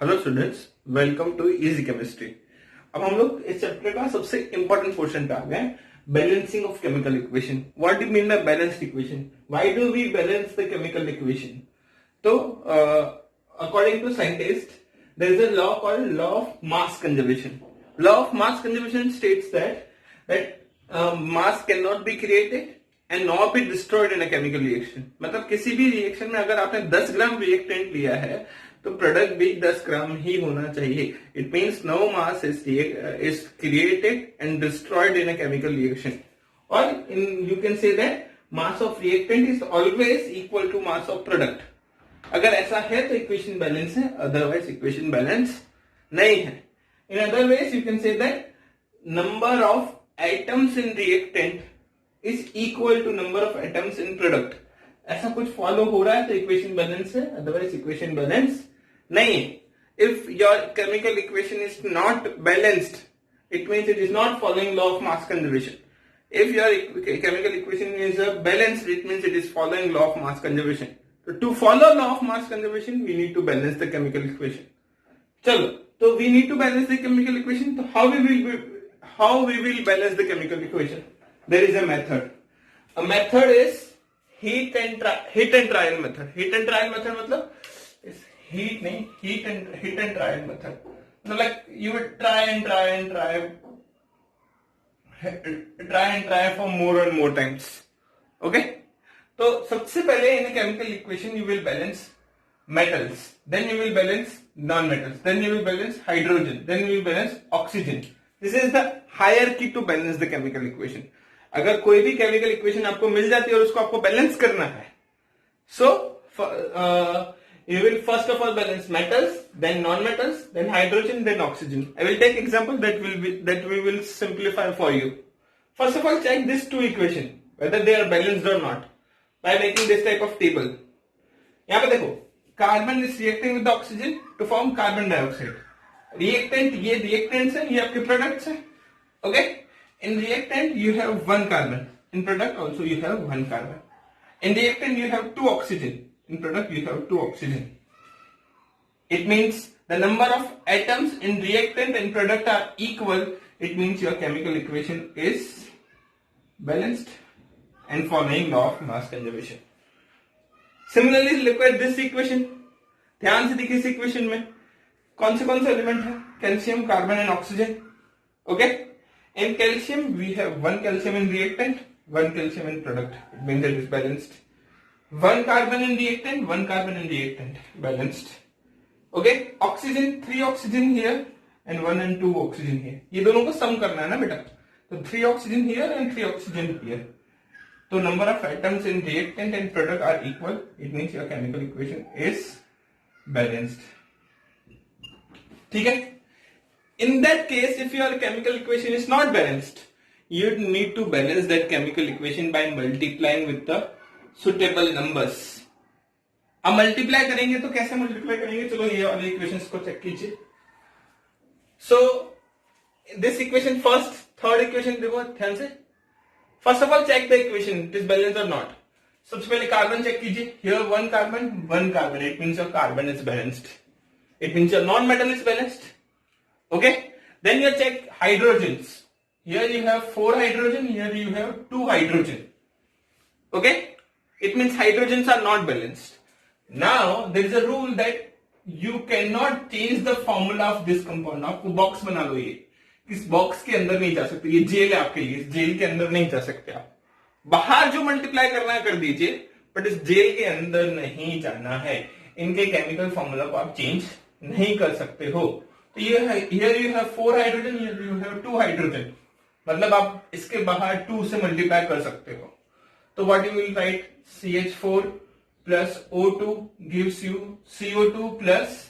Hello students, welcome to easy chemistry. अब हम लोग इस चैप्टर का सबसे इंपॉर्टेंट पोर्शन पे आ गए, balancing of chemical equation. What do mean by balanced equation? Why do we balance the chemical equation? तो according to scientist there is a law called law of mass conservation. Law of mass conservation states that mass can not be created and not be destroyed in a chemical reaction. मतलब किसी भी reaction में अगर आपने 10 ग्राम reactant लिया है तो product भी 10 ग्राम ही होना चाहिए। It means no mass is created and destroyed in a chemical reaction, और you can say that mass of reactant is always equal to mass of product. अगर ऐसा है तो इक्वेशन बैलेंस है, अदरवाइज इक्वेशन बैलेंस नहीं है। In other ways you can say that number of atoms in reactant is equal to number of atoms in product. ऐसा कुछ follow हो रहा है तो इक्वेशन बैलेंस है, अदरवाइज इक्वेशन बैलेंस नहीं है। If your chemical equation is not balanced, it means it is not following law of mass conservation. If your chemical equation is balanced, it means it is following law of mass conservation. So to follow law of mass conservation, we need to balance the chemical equation. चलो, तो we need to balance the chemical equation. तो how we will balance the chemical equation? There is a method. A method is heat and trial method. Heat and trial method मतलब heat and trial method. So like you would try and try for more and more times. Okay? तो सबसे पहले in a chemical equation you will balance metals, then you will balance non-metals, then you will balance hydrogen, then you will balance oxygen. This is the hierarchy to balance the chemical equation. अगर कोई भी chemical equation आपको मिल जाती है और उसको आपको balance करना है, so you will first of all balance metals, then non-metals, then hydrogen, then oxygen. I will take example that we will simplify for you. First of all, check these two equations whether they are balanced or not by making this type of table. यहाँ पे देखो, carbon is reacting with the oxygen to form carbon dioxide. Reactant, ये reactants है, ये आपके products है. Okay? In reactant you have one carbon. In product also you have one carbon. In reactant you have two oxygen. In product you have two oxygen. It means the number of atoms in reactant and product are equal. It means your chemical equation is balanced and following law of mass conservation. Similarly, look at this equation. ध्यान से देखिए इस equation में कौन से element है? Calcium, carbon and oxygen. Okay? In calcium we have one calcium in reactant, one calcium in product. It means it is balanced. One carbon in reactant, one carbon in reactant, balanced. Okay? Oxygen, 3 oxygen here and 1 and 2 oxygen here. ये दोनों को सम करना है ना बेटा. तो 3 oxygen here and 3 oxygen here. तो number of atoms in reactant and product are equal. It means your chemical equation is balanced. ठीक है? In that case, if your chemical equation is not balanced, you need to balance that chemical equation by multiplying with the suitable numbers. अब multiply करेंगे तो कैसे multiply करेंगे? चलो ये वाले इक्वेशंस को चेक कीजिए. So this equation first, third equation देखो ध्यान से. First of all check the equation, it is balanced or not. सबसे पहले कार्बन चेक कीजिए. Here one carbon. It means your carbon is balanced. It means your non-metal is balanced. Okay? Then you check hydrogens. Here you have 4 hydrogen, here you have 2 hydrogen. Okay? It means hydrogens are not balanced. Now there is a rule that you cannot change the formula of this compound. आपको box बना लो. ये इस box के अंदर नहीं जा सकते. ये जेल है आपके लिए, इस जेल के अंदर नहीं जा सकते आप. बाहर जो मल्टीप्लाई करना है कर दीजिए, बट इस जेल के अंदर नहीं जाना है. इनके केमिकल फॉर्मूला को आप चेंज नहीं कर सकते हो. तो ये here you have 4 hydrogen, here you have 2 hydrogen. मतलब आप इसके बाहर 2 से मल्टीप्लाई कर सकते हो. तो what you will write? CH4 plus O2 gives you CO2 plus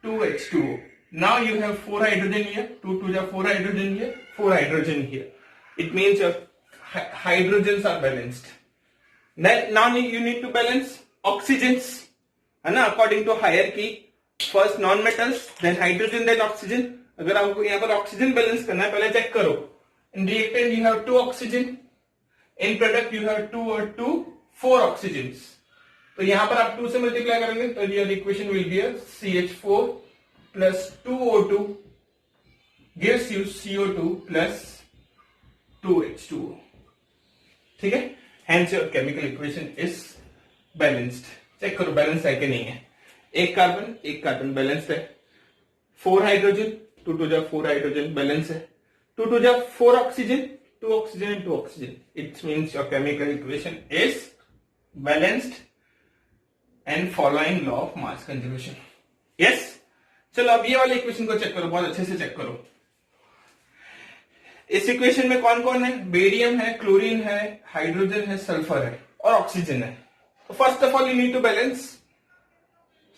2H2O. Now you have 4 hydrogen here, 2 to the 4 hydrogen here, 4 hydrogen here. It means your hydrogens are balanced. Now you need to balance oxygens, है ना? According to hierarchy. First non metals, then hydrogen, then oxygen. अगर आपको यहाँ पर oxygen balance करना है, पहले check करो. In reactant you have 2 oxygen, in product you have 2 और 2 4 ऑक्सीजन. तो यहां पर आप 2 से मल्टीप्लाई करेंगे तो your equation will B CH4 plus 2O2 gives you CO2 plus 2H2O. ठीक है, hence your chemical equation is balanced. Check करो बैलेंस है कि नहीं है. एक कार्बन बैलेंस्ड है. 4 hydrogen, 2 to the 4 hydrogen balance है. 2 to the 4 oxygen, 2 oxygen and 2 oxygen. It means your chemical equation is balanced and following law of mass conservation. Yes? चलो अब ये वाले इक्वेशन को चेक करो, बहुत अच्छे से चेक करो. इस इक्वेशन में कौन कौन है? बेरियम है, क्लोरीन है, हाइड्रोजन है, सल्फर है और ऑक्सीजन है. तो first of all you need to balance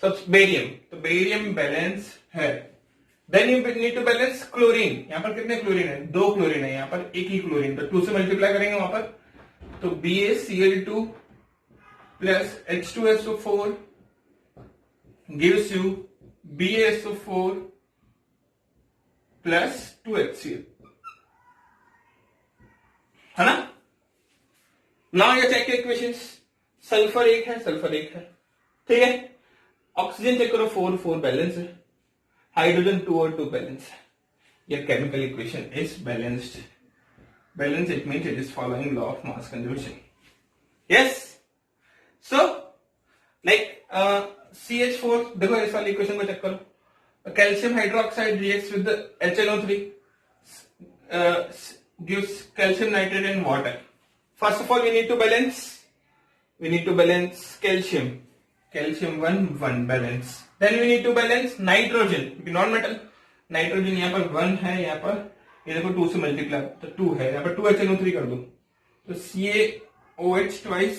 सब बेरियम. तो बेरियम बैलेंस है. Then you need to balance chlorine. यहां पर कितने क्लोरीन है? 2 क्लोरीन है. यहां पर एक ही क्लोरीन, तो 2 से मल्टीप्लाई करेंगे वहां पर. तो BaCl2 plus H2SO4 gives you BaSO4 plus 2HCl. है ना? नाउ ये चेक इक्वेशंस. सल्फर एक है, ठीक है. ऑक्सीजन चेक करो, 4 बैलेंस है. हाइड्रोजन 2 और 2 बैलेंस है. Your chemical equation is balanced. Balance, it means it is following law of mass conservation. Yes. So, like CH4, देखो इस वाली इक्वेशन को चेक करो. Calcium hydroxide reacts with the HNO3, gives calcium nitrate and water. First of all, we need to balance calcium. Calcium 1 balance. Then we need to balance nitrogen, non-metal. Nitrogen यहाँ पर 1 है, यहाँ पर ये देखो 2 से मल्टीप्लाई, तो 2 है. यहाँ पर 2HNO3 कर दो, तो CaOH ट्वाइस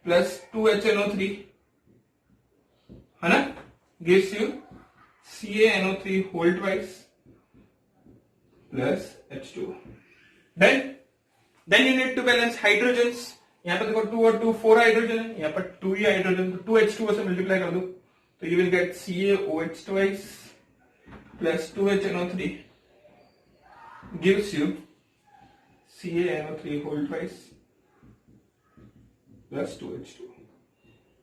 प्लस 2HNO3, है ना, gives you CaNO3 whole twice plus H2. Then you need to balance hydrogens. यहाँ पर देखो 2 और 2 4 हाइड्रोजन है, यहाँ पर 2 ही हाइड्रोजन, तो 2H2 से मल्टीप्लाई कर दो, तो you will get CaOH twice plus 2HNO3 gives you CaNO3 whole twice plus 2H2.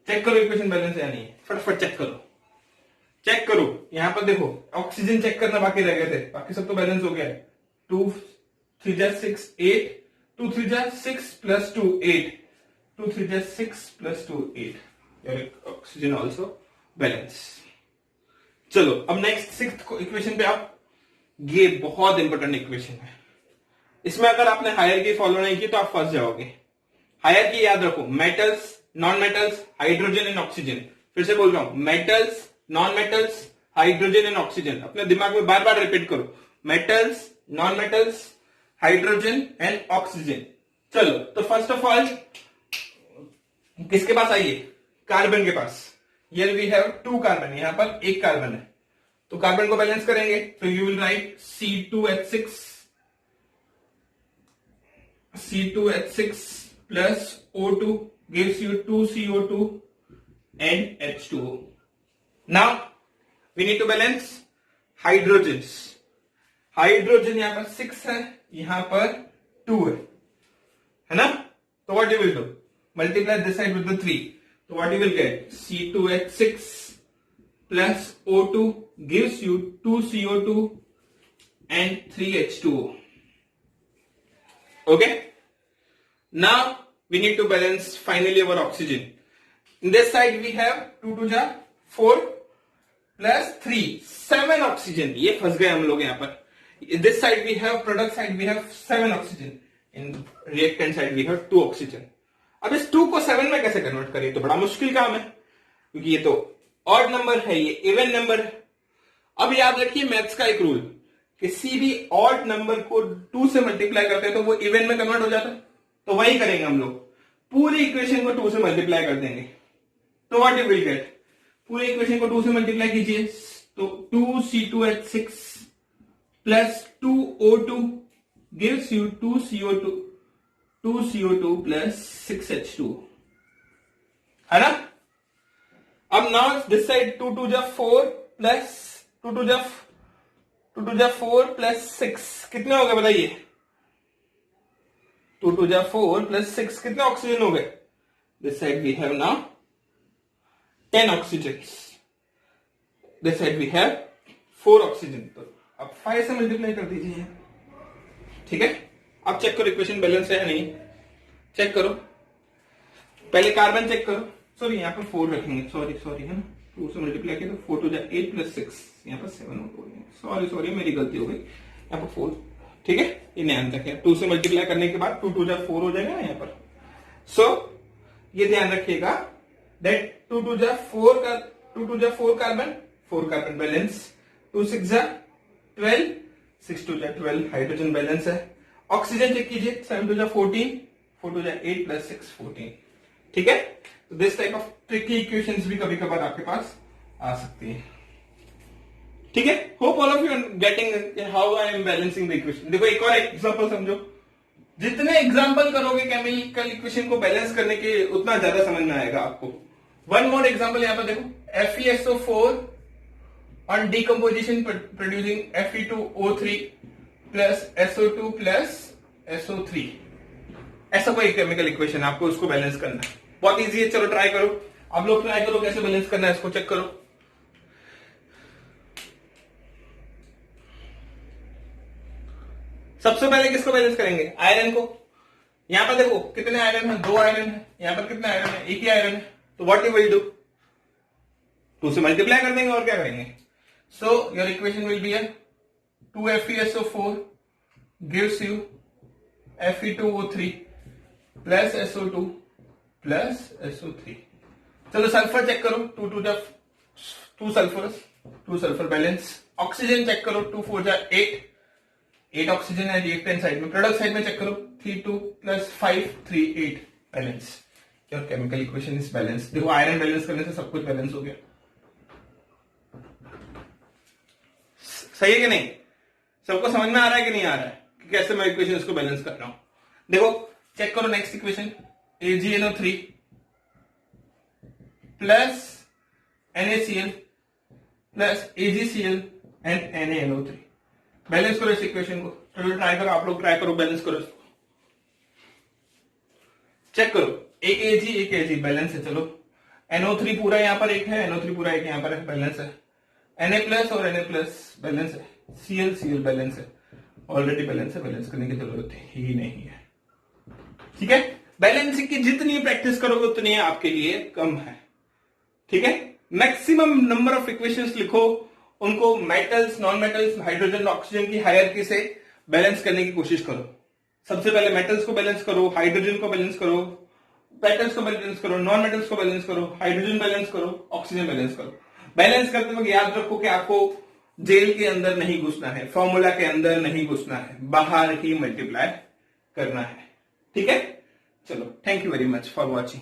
Check करो इक्वेशन बैलेंस है या नहीं. फटाफट चेक करो. यहां पर देखो ऑक्सीजन चेक करना बाकी रह गए थे, बाकी सब तो बैलेंस हो गया है. 2 3 6 8, 2 3 6 plus 2 8, 2 3 6 plus 2 8. Your oxygen also balance. चलो अब नेक्स्ट 6th इक्वेशन पे आप. ये बहुत इंपॉर्टेंट इक्वेशन है. इसमें अगर आपने हायरार्की फॉलो नहीं की तो आप फंस जाओगे. हायरार्की याद रखो, metals, non metals, hydrogen and oxygen. फिर से बोल रहा हूं, metals, non metals, hydrogen and oxygen. अपने दिमाग में बार बार रिपीट करो, metals, non metals, hydrogen and oxygen. चलो तो फर्स्ट ऑफ ऑल किसके पास आइए? कार्बन के पास. Here we have 2 कार्बन, यहां पर 1 कार्बन है, तो कार्बन को बैलेंस करेंगे. तो you will write C2H6 plus O2 gives you 2CO2 and H2O. Now we need to balance hydrogens. Hydrogen यहां पर 6 है, यहां पर 2 है ना. तो what you will do? Multiply this side with the 3. So what you will get? C2H6 plus O2 gives you 2CO2 and 3H2O. Okay? Now we need to balance finally our oxygen. In this side we have 2 to the 4 plus 3, 7 oxygen. ये फंस गए हम लोग यहाँ पर. In this side we have product side we have 7 oxygen. In reactant side we have 2 oxygen. अब इस 2 को 7 में कैसे कन्वर्ट करें? तो बड़ा मुश्किल काम है, क्योंकि ये तो ऑड नंबर है, ये इवन नंबर है. अब याद रखिए मैथ्स का एक रूल, किसी भी ऑड नंबर को 2 से मल्टीप्लाई करते हैं तो वो इवन में कन्वर्ट हो जाता है. तो वही करेंगे हम लोग, पूरी इक्वेशन को 2 से मल्टीप्लाई कर देंगे. तो व्हाट यू विल गेट? पूरी इक्वेशन को 2 से मल्टीप्लाई कीजिए, तो 2C2H6 plus 2O2 gives you 2CO2 plus 6H2, है ना. अब now this side 2 to the 4 plus 2 to the 4 plus 6 कितने हो गए बताइए? 2 to the 4 plus 6 कितने ऑक्सीजन हो गए? This side we have now 10 oxygens. This side we have 4 oxygen, तो अब 5 से मल्टीप्लाई कर दीजिए, ठीक है। अब चेक करो इक्वेशन बैलेंस है या नहीं, चेक करो। पहले कार्बन चेक करो, सॉरी यहाँ पर 4 रखेंगे, सॉरी है ना, 2 से मल्टीप्लाई किया तो 4 टू जा 8 प्लस 6, यहाँ पर 7 हो, सॉरी मेरी गलती हो गई, यहाँ पर 4, ठीक है। ये ध्यान रखिए, 2 से मल्टीप्लाई करने के बाद 2 टू जा 4 हो जाएगा ना यहाँ पर। सो ये ध्यान रखिएगा दैट 2 टू जा 4 कार्बन, 4 कार्बन बैलेंस, 2 6 जा 12, 6 टू जा 12 हाइड्रोजन बैलेंस है। ऑक्सीजन चेक कीजिए, 7 टू जा 14, 4 टू जा 8 प्लस 6 14, ठीक है। तो this type of tricky equations भी कभी कभार आपके पास आ सकती है, ठीक है। Hope all of you getting how I am balancing the equation. देखो एक और एग्जांपल समझो, जितने एग्जांपल करोगे केमिकल इक्वेशन को बैलेंस करने के उतना ज्यादा समझ में आएगा आपको। वन मोर एग्जांपल यहां पर देखो, FeSO4 on decomposition producing Fe2O3 plus SO2 plus SO3, ऐसा कोई केमिकल इक्वेशन आपको उसको बैलेंस करना है। बहुत इजी है, चलो ट्राई करो, आप लोग ट्राई करो कैसे बैलेंस करना है, इसको चेक करो। सबसे पहले किसको बैलेंस करेंगे, आयरन को। यहां पर देखो कितने आयरन है, 2 आयरन है, यहां पर कितने आयरन है, एक ही आयरन है। तो व्हाट यू विल डू, 2 से मल्टीप्लाई कर देंगे और क्या करेंगे। So your equation will be 2FeSO4 gives you Fe2O3 plus SO2 plus SO3। चलो सल्फर चेक करो, 2 टू जा 2 sulphur, 2 sulphur balance. Oxygen check करो, 2 4 जा 8 ऑक्सीजन है, रिएक्टेंट साइड में। प्रोडक्ट साइड में चेक करो, 3 2 plus 5 3 8 balance. Your chemical equation is balance. देखो आयरन बैलेंस करने से सब कुछ बैलेंस हो गया, सही है कि नहीं। सबको समझ में आ रहा है कि नहीं आ रहा है कि कैसे मैं इक्वेशन इसको बैलेंस कर रहा हूं। देखो चेक करो next equation, AgNO3 plus NaCl plus AgCl and NaNO3। Balance करो इस इक्वेशन को, चलो ट्राई करो, आप लोग ट्राई करो, बैलेंस करो इसको, चेक करो। एक Ag बैलेंस है, चलो NO3 पूरा यहां पर एक है, NO3 पूरा एक यहां पर है, बैलेंस है। Na प्लस और Na प्लस बैलेंस है, Cl बैलेंस है, ऑलरेडी बैलेंस है, बैलेंस करने की जरूरत ही नहीं है, ठीक है। बैलेंसिंग की जितनी प्रैक्टिस करोगे उतनी आपके लिए कम है, ठीक है। मैक्सिमम नंबर ऑफ इक्वेशंस लिखो, उनको metals, non metals, hydrogen, oxygen की हायरार्की से बैलेंस करने की कोशिश करो। सबसे पहले मेटल्स को बैलेंस करो, हाइड्रोजन को बैलेंस करो, मेटल्स को बैलेंस करो, नॉन मेटल्स को बैलेंस करो, हाइड्रोजन बैलेंस करो, ऑक्सीजन बैलेंस करो। बैलेंस करते वक्त याद रखो कि आपको जेल के अंदर नहीं घुसना है, फॉर्मूला के अंदर नहीं घुसना है, बाहर ही मल्टीप्लाई करना है, ठीक है। चलो, thank you very much for watching.